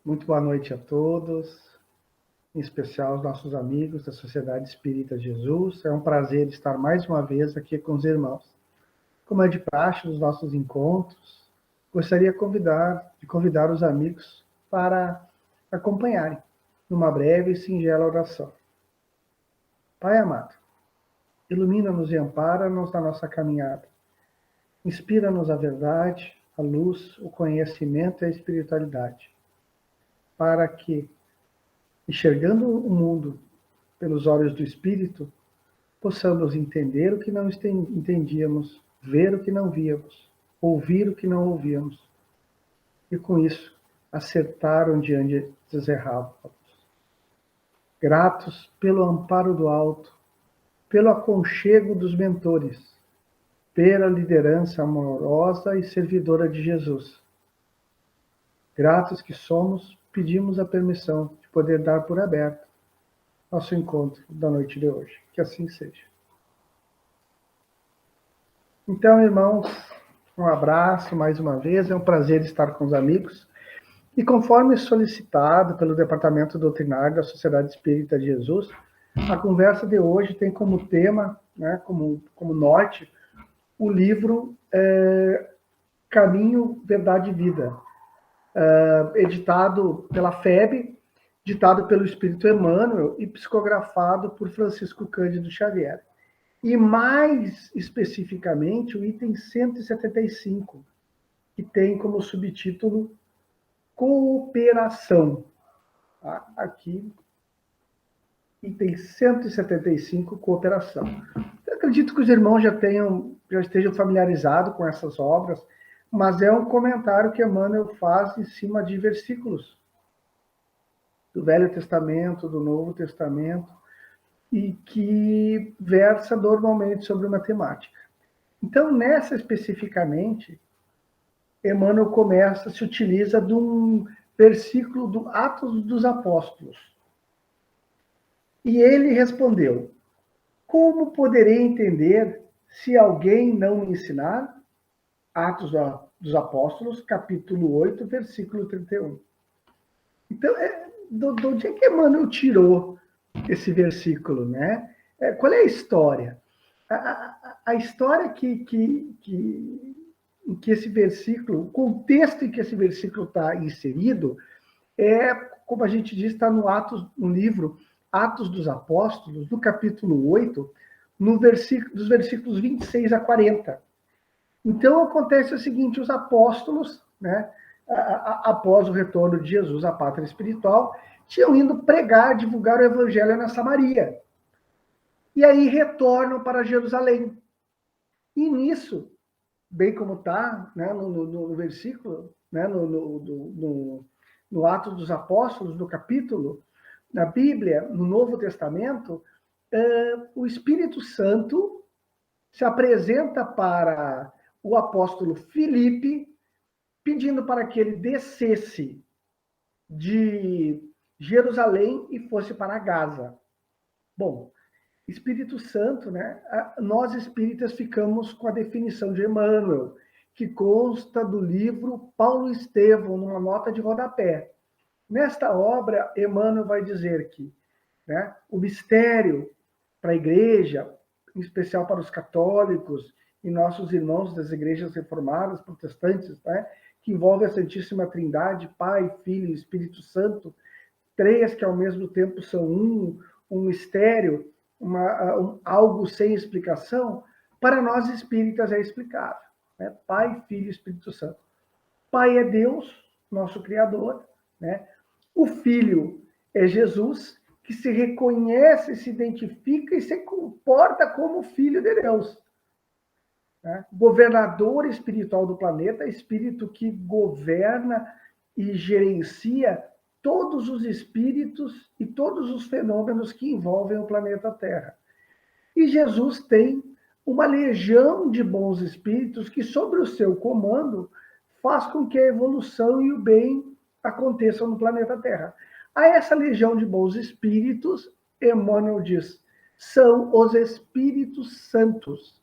Muito boa noite a todos, em especial aos nossos amigos da Sociedade Espírita Jesus. É um prazer estar mais uma vez aqui com os irmãos. Como é de praxe nos nossos encontros, gostaria de convidar os amigos para acompanharem numa breve e singela oração. Pai amado, ilumina-nos e ampara-nos na nossa caminhada. Inspira-nos a verdade, a luz, o conhecimento e a espiritualidade, para que, enxergando o mundo pelos olhos do Espírito, possamos entender o que não entendíamos, ver o que não víamos, ouvir o que não ouvíamos, e com isso acertar onde antes errávamos. Gratos pelo amparo do alto, pelo aconchego dos mentores, pela liderança amorosa e servidora de Jesus. Gratos que somos, pedimos a permissão de poder dar por aberto nosso encontro da noite de hoje. Que assim seja. Então, irmãos, um abraço mais uma vez. É um prazer estar com os amigos. E conforme solicitado pelo Departamento Doutrinário da Sociedade Espírita de Jesus, a conversa de hoje tem como tema, como norte, o livro Caminho, Verdade e Vida, editado pela FEB, ditado pelo Espírito Emmanuel e psicografado por Francisco Cândido Xavier. E mais especificamente o item 175, que tem como subtítulo Cooperação. Aqui, item 175, Cooperação. Eu acredito que os irmãos já estejam familiarizados com essas obras, mas é um comentário que Emmanuel faz em cima de versículos do Velho Testamento, do Novo Testamento, e que versa normalmente sobre matemática. Então, nessa especificamente, Emmanuel se utiliza de um versículo do Atos dos Apóstolos. E ele respondeu: como poderei entender se alguém não me ensinar? Atos dos Apóstolos, capítulo 8, versículo 31. Então, de onde é que Emmanuel tirou esse versículo, né? Qual é a história? A história que esse versículo, o contexto em que esse versículo está inserido, como a gente diz, está no livro Atos dos Apóstolos, no capítulo 8, dos versículos 26 a 40. Então, acontece o seguinte, os apóstolos, né, após o retorno de Jesus à pátria espiritual, tinham ido pregar, divulgar o evangelho na Samaria. E aí retornam para Jerusalém. E nisso, bem como está, né, no versículo, né, no Atos dos Apóstolos, no capítulo, na Bíblia, no Novo Testamento, o Espírito Santo se apresenta para o apóstolo Filipe, pedindo para que ele descesse de Jerusalém e fosse para Gaza. Bom, Espírito Santo, né? Nós espíritas ficamos com a definição de Emmanuel, que consta do livro Paulo Estevão, numa nota de rodapé. Nesta obra, Emmanuel vai dizer que, né, o mistério para a igreja, em especial para os católicos e nossos irmãos das igrejas reformadas, protestantes, né, que envolve a Santíssima Trindade, Pai, Filho e Espírito Santo, três que ao mesmo tempo são um mistério, algo sem explicação, para nós espíritas é explicável. Né? Pai, Filho e Espírito Santo. Pai é Deus, nosso Criador, né? O Filho é Jesus, que se reconhece, se identifica e se comporta como Filho de Deus. Né? Governador espiritual do planeta, espírito que governa e gerencia todos os espíritos e todos os fenômenos que envolvem o planeta Terra. E Jesus tem uma legião de bons espíritos que, sob o seu comando, faz com que a evolução e o bem aconteçam no planeta Terra. A essa legião de bons espíritos, Emmanuel diz, são os Espíritos Santos,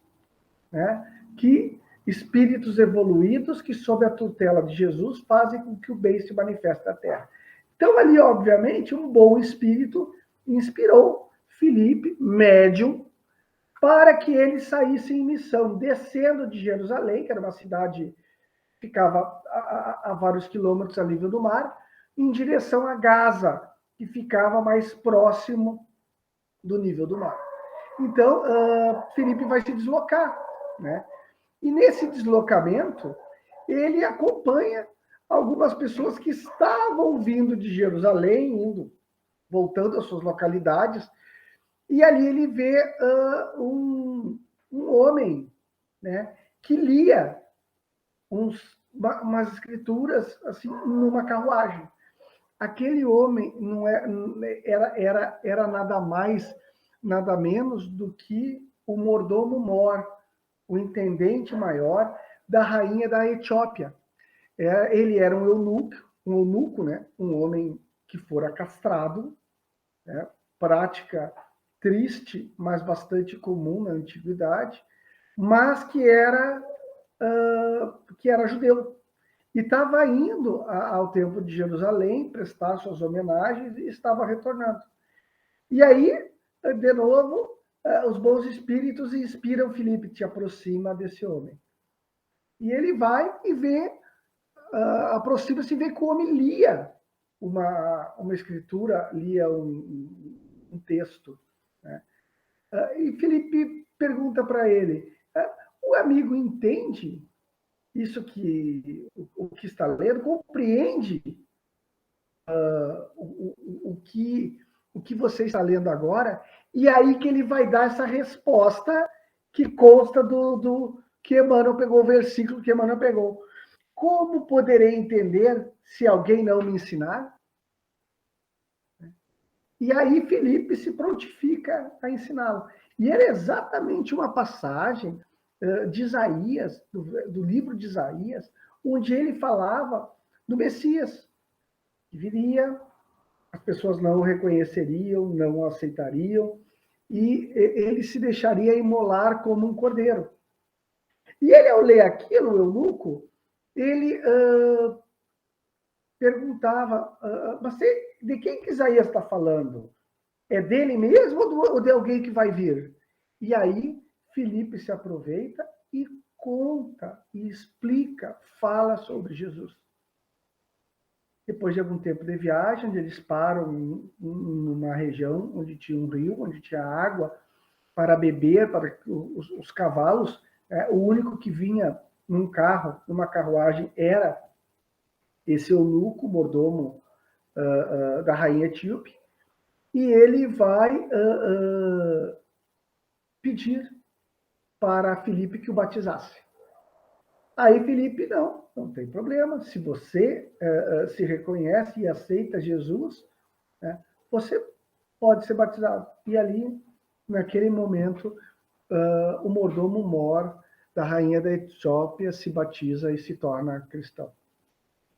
né? Que espíritos evoluídos que, sob a tutela de Jesus, fazem com que o bem se manifeste na Terra. Então, ali, obviamente, um bom espírito inspirou Filipe, médium, para que ele saísse em missão, descendo de Jerusalém, que era uma cidade que ficava a vários quilômetros a nível do mar, em direção a Gaza, que ficava mais próximo do nível do mar. Então, Filipe vai se deslocar, né? E nesse deslocamento, ele acompanha algumas pessoas que estavam vindo de Jerusalém, voltando às suas localidades, e ali ele vê um homem, né, que lia umas escrituras assim numa carruagem. Aquele homem era nada mais, nada menos do que o mordomo mor, o intendente maior da rainha da Etiópia. Ele era um eunuco, né? Um homem que fora castrado, né? Prática triste, mas bastante comum na antiguidade, mas que era judeu. E estava indo ao Templo de Jerusalém prestar suas homenagens e estava retornando. E aí, de novo, os bons espíritos inspiram Filipe, te aproxima desse homem. E ele vai e vê, aproxima-se e vê que o homem lia uma escritura, lia um texto. Né? E Filipe pergunta para ele, o amigo entende isso que o que está lendo, compreende o que você está lendo agora, e aí que ele vai dar essa resposta que consta do que Emmanuel pegou, o versículo que Emmanuel pegou. Como poderei entender se alguém não me ensinar? E aí Filipe se prontifica a ensiná-lo. E era exatamente uma passagem de Isaías, do livro de Isaías, onde ele falava do Messias, que viria, as pessoas não o reconheceriam, não o aceitariam, e ele se deixaria imolar como um cordeiro. E ele, ao ler aquilo, o eunuco, ele perguntava, mas de quem que Isaías está falando? É dele mesmo ou de alguém que vai vir? E aí, Filipe se aproveita e conta, e explica, fala sobre Jesus. Depois de algum tempo de viagem, eles param numa região onde tinha um rio, onde tinha água para beber, para os cavalos. O único que vinha num carro, numa carruagem, era esse eunuco, mordomo da rainha etíope, e ele vai pedir para Filipe que o batizasse. Aí Filipe, não tem problema. Se você se reconhece e aceita Jesus, né, você pode ser batizado. E ali, naquele momento, o mordomo mor da rainha da Etiópia se batiza e se torna cristão.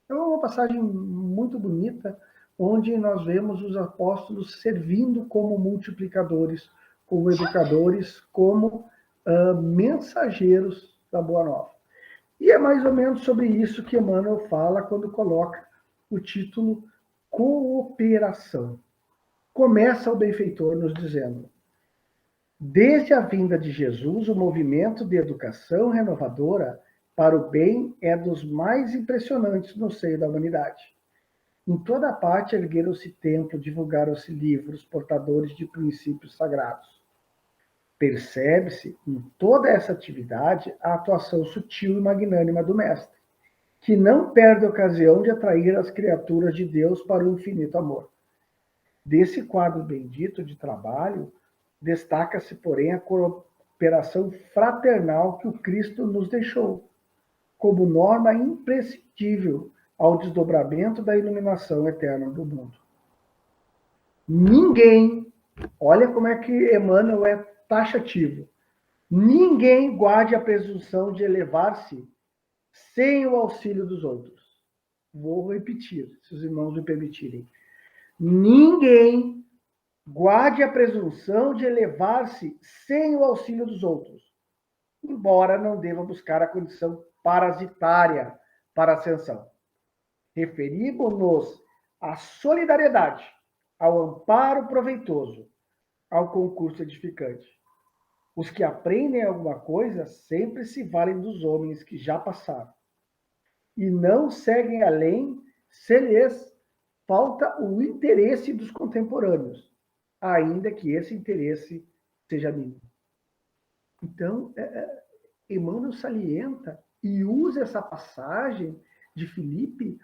É uma passagem muito bonita, onde nós vemos os apóstolos servindo como multiplicadores, como educadores, como mensageiros da Boa Nova. E é mais ou menos sobre isso que Emmanuel fala quando coloca o título Cooperação. Começa o benfeitor nos dizendo: desde a vinda de Jesus, o movimento de educação renovadora para o bem é dos mais impressionantes no seio da humanidade. Em toda parte ergueram-se templos, divulgaram-se livros portadores de princípios sagrados. Percebe-se em toda essa atividade a atuação sutil e magnânima do Mestre, que não perde a ocasião de atrair as criaturas de Deus para o infinito amor. Desse quadro bendito de trabalho, destaca-se, porém, a cooperação fraternal que o Cristo nos deixou, como norma imprescindível ao desdobramento da iluminação eterna do mundo. Ninguém, olha como é que Emmanuel é taxativo, ninguém guarde a presunção de elevar-se sem o auxílio dos outros. Vou repetir, se os irmãos me permitirem. Ninguém guarde a presunção de elevar-se sem o auxílio dos outros, embora não deva buscar a condição parasitária para a ascensão. Referimos-nos à solidariedade, ao amparo proveitoso, ao concurso edificante. Os que aprendem alguma coisa sempre se valem dos homens que já passaram e não seguem além se lhes falta o interesse dos contemporâneos, ainda que esse interesse seja mínimo. Então, Emmanuel salienta e usa essa passagem de Filipe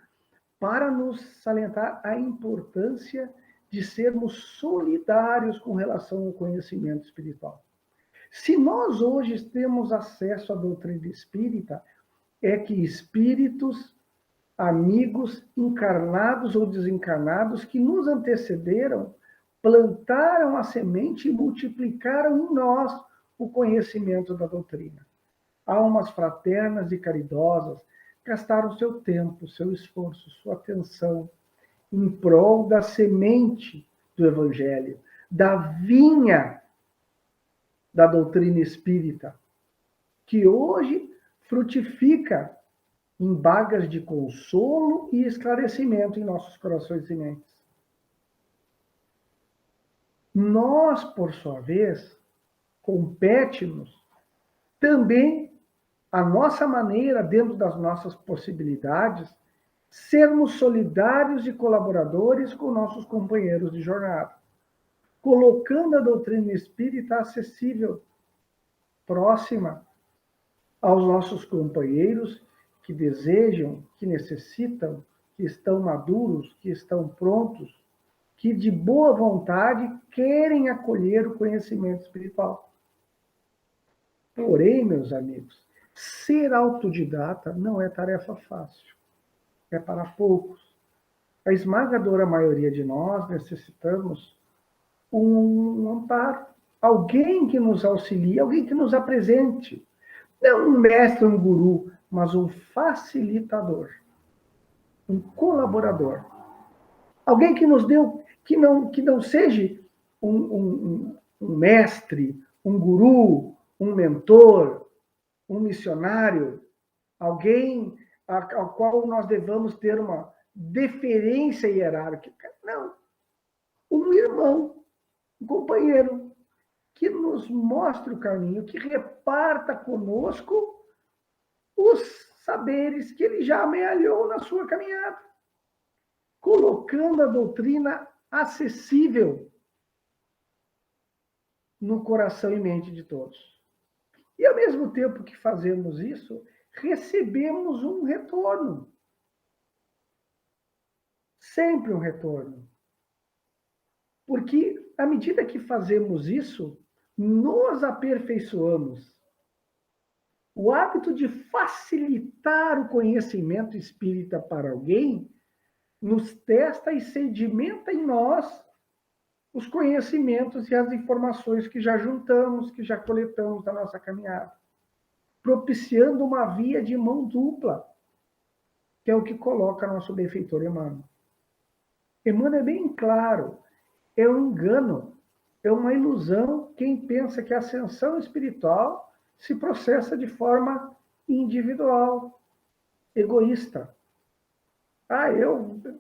para nos salientar a importância de sermos solidários com relação ao conhecimento espiritual. Se nós hoje temos acesso à doutrina espírita, é que espíritos, amigos, encarnados ou desencarnados, que nos antecederam, plantaram a semente e multiplicaram em nós o conhecimento da doutrina. Almas fraternas e caridosas gastaram seu tempo, seu esforço, sua atenção em prol da semente do Evangelho, da vinha da doutrina espírita, que hoje frutifica em bagas de consolo e esclarecimento em nossos corações e mentes. Nós, por sua vez, compete-nos também, a nossa maneira, dentro das nossas possibilidades, sermos solidários e colaboradores com nossos companheiros de jornada, colocando a doutrina espírita acessível, próxima aos nossos companheiros que desejam, que necessitam, que estão maduros, que estão prontos, que de boa vontade querem acolher o conhecimento espiritual. Porém, meus amigos, ser autodidata não é tarefa fácil. É para poucos. A esmagadora maioria de nós necessitamos um amparo. Alguém que nos auxilie, alguém que nos apresente. Não um mestre, um guru, mas um facilitador. Um colaborador. Alguém que nos dê, que não seja um mestre, um guru, um mentor, um missionário, alguém ao qual nós devamos ter uma deferência hierárquica. Não. Um irmão, um companheiro, que nos mostre o caminho, que reparta conosco os saberes que ele já amealhou na sua caminhada, colocando a doutrina acessível no coração e mente de todos. E, ao mesmo tempo que fazemos isso, recebemos um retorno. Sempre um retorno. Porque, à medida que fazemos isso, nos aperfeiçoamos. O hábito de facilitar o conhecimento espírita para alguém nos testa e sedimenta em nós os conhecimentos e as informações que já juntamos, que já coletamos da nossa caminhada, propiciando uma via de mão dupla, que é o que coloca nosso benfeitor Emmanuel. Emmanuel é bem claro, é um engano, é uma ilusão quem pensa que a ascensão espiritual se processa de forma individual, egoísta.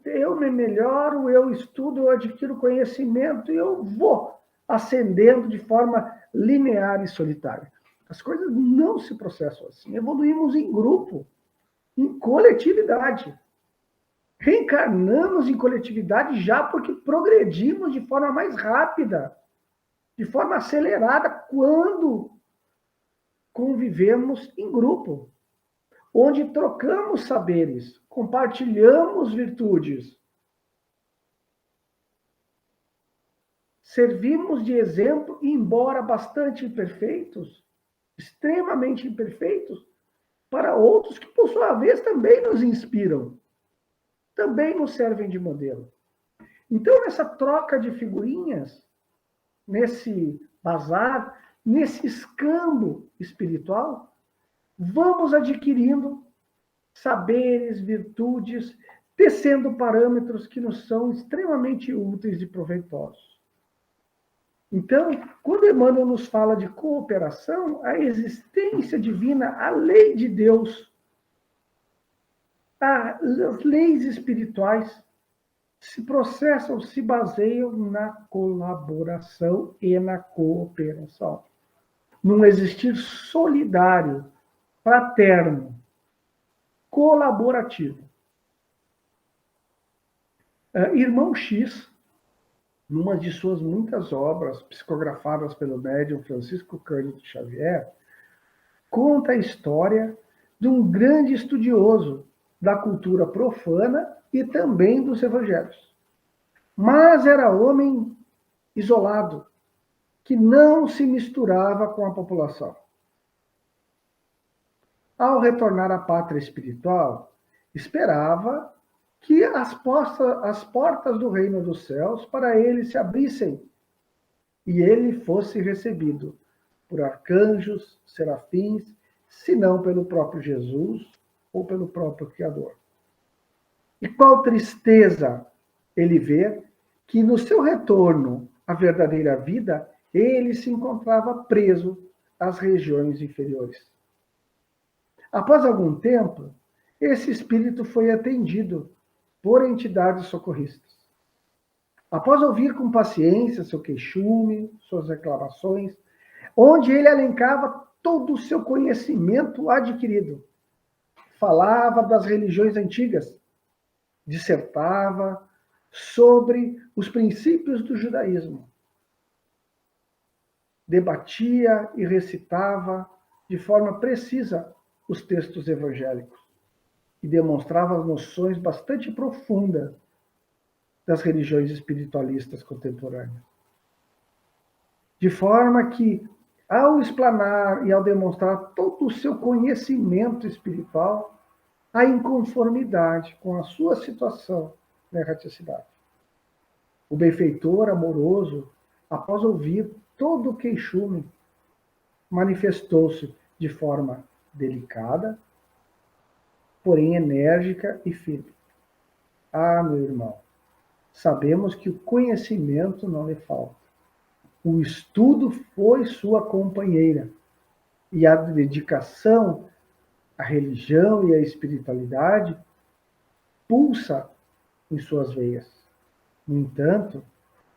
Eu me melhoro, eu estudo, eu adquiro conhecimento e eu vou ascendendo de forma linear e solitária. As coisas não se processam assim. Evoluímos em grupo, em coletividade. Reencarnamos em coletividade já porque progredimos de forma mais rápida, de forma acelerada, quando convivemos em grupo, onde trocamos saberes, compartilhamos virtudes, servimos de exemplo, embora bastante imperfeitos, extremamente imperfeitos, para outros que, por sua vez, também nos inspiram, também nos servem de modelo. Então, nessa troca de figurinhas, nesse bazar, nesse escambo espiritual, vamos adquirindo saberes, virtudes, tecendo parâmetros que nos são extremamente úteis e proveitosos. Então, quando Emmanuel nos fala de cooperação, a existência divina, a lei de Deus, as leis espirituais se processam, se baseiam na colaboração e na cooperação, num existir solidário, fraterno, colaborativo. Irmão X, numa de suas muitas obras psicografadas pelo médium Francisco Cândido Xavier, conta a história de um grande estudioso da cultura profana e também dos evangelhos. Mas era homem isolado, que não se misturava com a população. Ao retornar à pátria espiritual, esperava que as portas do reino dos céus para ele se abrissem e ele fosse recebido por arcanjos, serafins, se não pelo próprio Jesus ou pelo próprio Criador. E qual tristeza ele vê que no seu retorno à verdadeira vida, ele se encontrava preso às regiões inferiores. Após algum tempo, esse espírito foi atendido por entidades socorristas. Após ouvir com paciência seu queixume, suas reclamações, onde ele elencava todo o seu conhecimento adquirido, falava das religiões antigas, dissertava sobre os princípios do judaísmo, debatia e recitava de forma precisa os textos evangélicos e demonstrava noções bastante profundas das religiões espiritualistas contemporâneas. De forma que, ao explanar e ao demonstrar todo o seu conhecimento espiritual, a inconformidade com a sua situação na erraticidade. O benfeitor amoroso, após ouvir todo o queixume, manifestou-se de forma delicada, porém enérgica e firme. Ah, meu irmão, sabemos que o conhecimento não lhe falta. O estudo foi sua companheira e a dedicação à religião e à espiritualidade pulsa em suas veias. No entanto,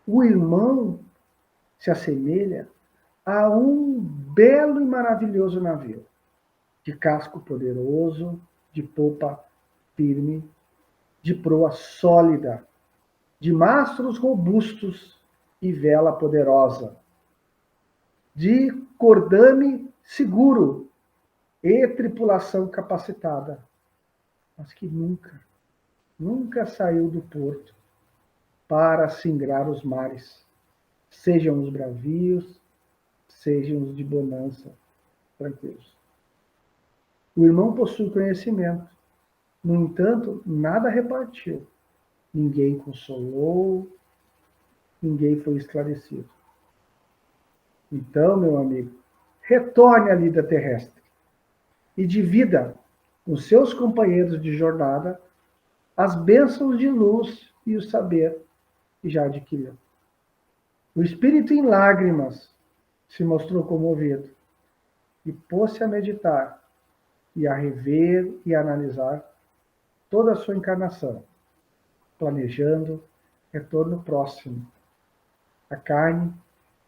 o irmão se assemelha a um belo e maravilhoso navio, de casco poderoso, de popa firme, de proa sólida, de mastros robustos e vela poderosa, de cordame seguro e tripulação capacitada, mas que nunca saiu do porto para singrar os mares, sejam os bravios, sejam os de bonança, tranquilos. O irmão possui conhecimento, no entanto, nada repartiu. Ninguém consolou, ninguém foi esclarecido. Então, meu amigo, retorne à vida terrestre e divida com seus companheiros de jornada as bênçãos de luz e o saber que já adquiriu. O espírito em lágrimas se mostrou comovido e pôs-se a meditar e a rever e a analisar toda a sua encarnação, planejando retorno próximo à carne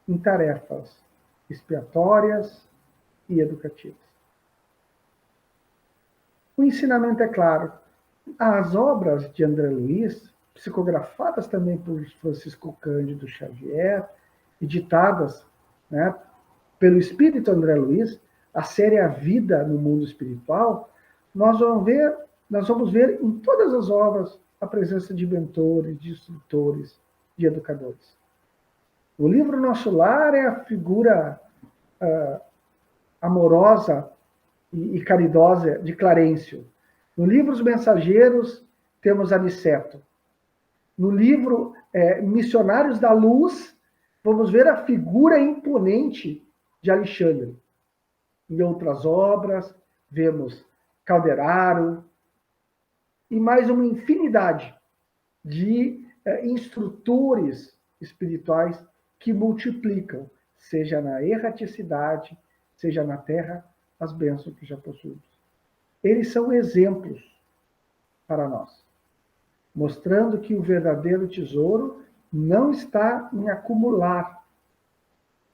em tarefas expiatórias e educativas. O ensinamento é claro. As obras de André Luiz, psicografadas também por Francisco Cândido Xavier e ditadas, né, pelo espírito André Luiz, a série A Vida no Mundo Espiritual, nós vamos ver em todas as obras a presença de mentores, de instrutores, de educadores. O livro Nosso Lar é a figura amorosa e caridosa de Clarencio. No livro Os Mensageiros, temos Aniceto. No livro Missionários da Luz, vamos ver a figura imponente de Alexandre. Em outras obras, vemos Calderaro e mais uma infinidade de instrutores espirituais que multiplicam, seja na erraticidade, seja na terra, as bênçãos que já possuímos. Eles são exemplos para nós. mostrando que o verdadeiro tesouro não está em acumular,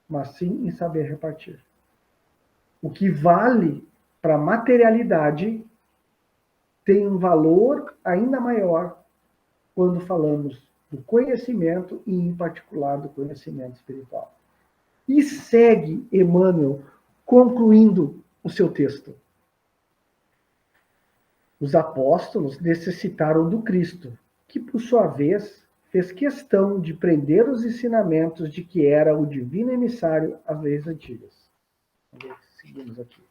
mas sim em saber repartir. O que vale para a materialidade tem um valor ainda maior quando falamos do conhecimento e, em particular, do conhecimento espiritual. E segue Emmanuel concluindo o seu texto. Os apóstolos necessitaram do Cristo, que, por sua vez, fez questão de prender os ensinamentos de que era o divino emissário às leis antigas. Vamos ver se seguimos aqui.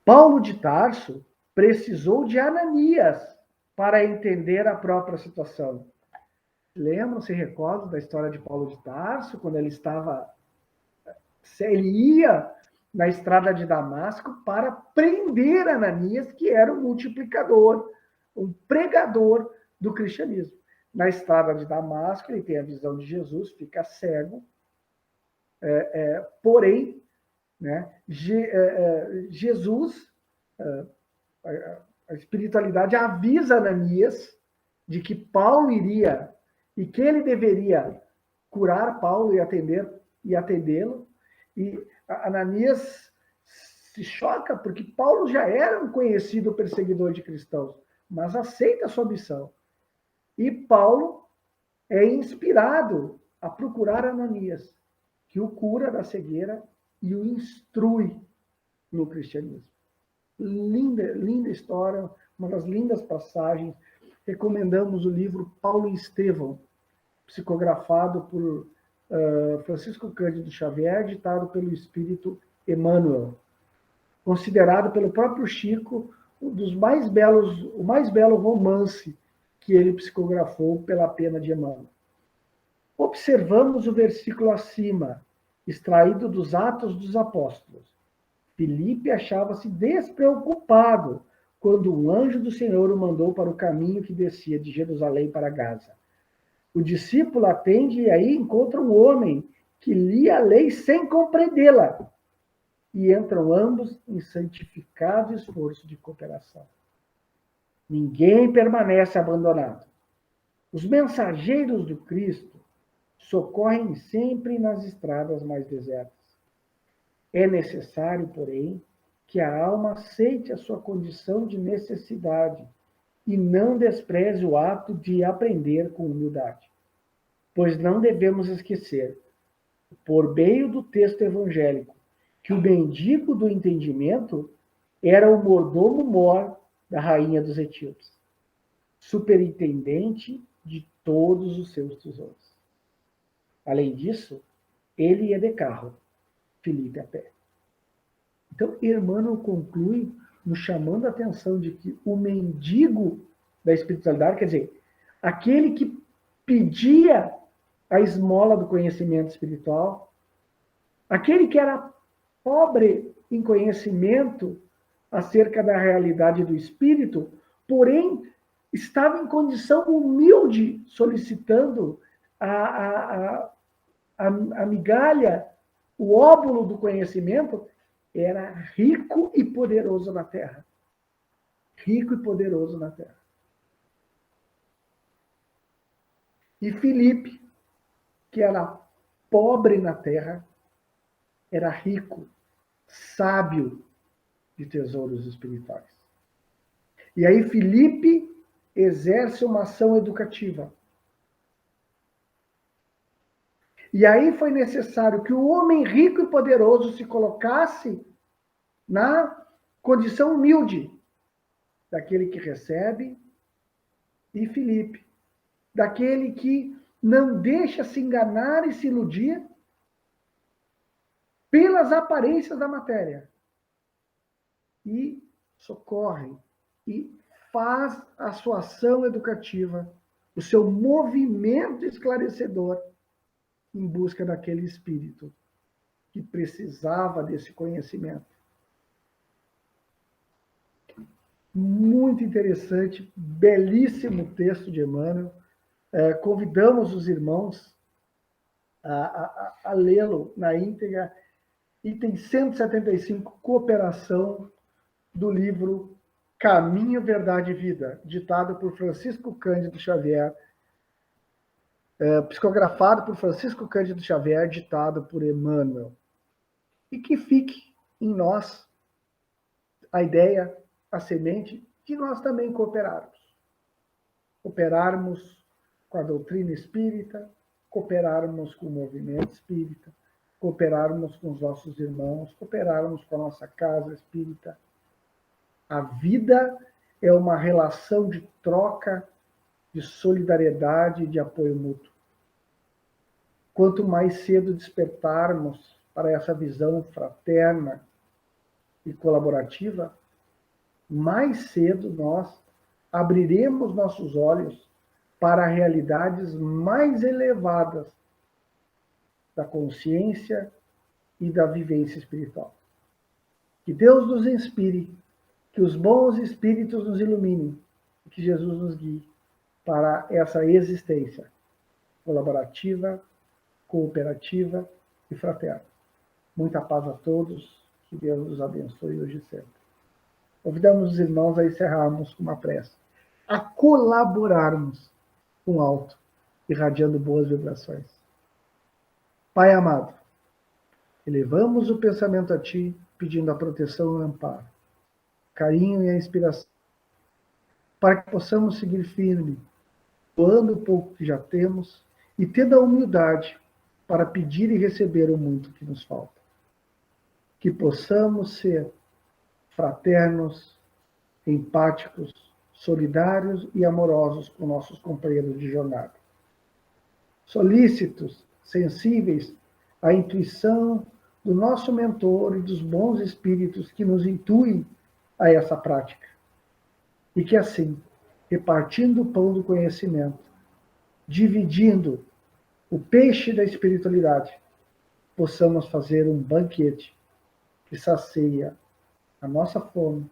Paulo de Tarso precisou de Ananias para entender a própria situação. Lembram, se recordam da história de Paulo de Tarso, quando ele ia na estrada de Damasco para prender Ananias, que era um multiplicador, um pregador do cristianismo. Na estrada de Damasco, ele tem a visão de Jesus, fica cego, porém, né, Jesus, a espiritualidade avisa Ananias de que Paulo iria e que ele deveria curar Paulo e atendê-lo. E Ananias se choca porque Paulo já era um conhecido perseguidor de cristãos, mas aceita a sua missão. E Paulo é inspirado a procurar Ananias, que o cura da cegueira e o instrui no cristianismo. Linda, linda história, uma das lindas passagens. Recomendamos o livro Paulo e Estevão, psicografado por Francisco Cândido Xavier, ditado pelo Espírito Emmanuel. Considerado pelo próprio Chico o mais belo romance que ele psicografou pela pena de Emmanuel. Observamos o versículo acima, extraído dos Atos dos Apóstolos. Filipe achava-se despreocupado quando um anjo do Senhor o mandou para o caminho que descia de Jerusalém para Gaza. O discípulo atende e aí encontra um homem que lia a lei sem compreendê-la. E entram ambos em santificado esforço de cooperação. Ninguém permanece abandonado. Os mensageiros do Cristo socorrem sempre nas estradas mais desertas. É necessário, porém, que a alma aceite a sua condição de necessidade e não despreze o ato de aprender com humildade. Pois não devemos esquecer, por meio do texto evangélico, que o mendigo do entendimento era o mordomo-mor da rainha dos etíopes, superintendente de todos os seus tesouros. Além disso, ele ia de carro, Filipe a pé. Então, Emmanuel conclui nos chamando a atenção de que o mendigo da espiritualidade, quer dizer, aquele que pedia a esmola do conhecimento espiritual, aquele que era pobre em conhecimento acerca da realidade do espírito, porém estava em condição humilde, solicitando a migalha, o óbolo do conhecimento, era rico e poderoso na terra. Rico e poderoso na terra. E Filipe, que era pobre na terra, era rico, sábio de tesouros espirituais. E aí Filipe exerce uma ação educativa. E aí foi necessário que o homem rico e poderoso se colocasse na condição humilde daquele que recebe, e Filipe, daquele que não deixa se enganar e se iludir pelas aparências da matéria. E socorre e faz a sua ação educativa, o seu movimento esclarecedor em busca daquele espírito que precisava desse conhecimento. Muito interessante, belíssimo texto de Emmanuel. Convidamos os irmãos a lê-lo na íntegra. Item 175, cooperação, do livro Caminho, Verdade e Vida, ditado por Francisco Cândido Xavier, psicografado por Francisco Cândido Xavier, ditado por Emmanuel. E que fique em nós a ideia, a semente, de nós também cooperarmos. Cooperarmos com a doutrina espírita, cooperarmos com o movimento espírita, cooperarmos com os nossos irmãos, cooperarmos com a nossa casa espírita. A vida é uma relação de troca, de solidariedade e de apoio mútuo. Quanto mais cedo despertarmos para essa visão fraterna e colaborativa, mais cedo nós abriremos nossos olhos para realidades mais elevadas da consciência e da vivência espiritual. Que Deus nos inspire, que os bons espíritos nos iluminem, e que Jesus nos guie para essa existência colaborativa, cooperativa e fraterna. Muita paz a todos, que Deus nos abençoe hoje e sempre. Convidamos os irmãos a encerrarmos com uma prece, a colaborarmos com o alto, irradiando boas vibrações. Pai amado, elevamos o pensamento a Ti, pedindo a proteção e o amparo, carinho e a inspiração, para que possamos seguir firme, doando o pouco que já temos e tendo a humildade para pedir e receber o muito que nos falta. Que possamos ser fraternos, empáticos, solidários e amorosos com nossos companheiros de jornada. Solícitos, sensíveis à intuição do nosso mentor e dos bons espíritos que nos intuem a essa prática. E que assim, repartindo o pão do conhecimento, dividindo o peixe da espiritualidade, possamos fazer um banquete que sacia a nossa fome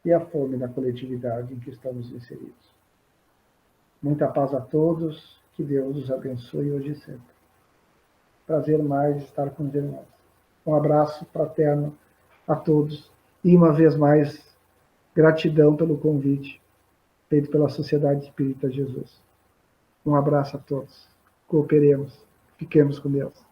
e a fome da coletividade em que estamos inseridos. Muita paz a todos, que Deus os abençoe hoje e sempre. Prazer mais estar com os irmãos. Um abraço fraterno a todos e, uma vez mais, gratidão pelo convite feito pela Sociedade Espírita Jesus. Um abraço a todos. Cooperemos. Fiquemos com Deus.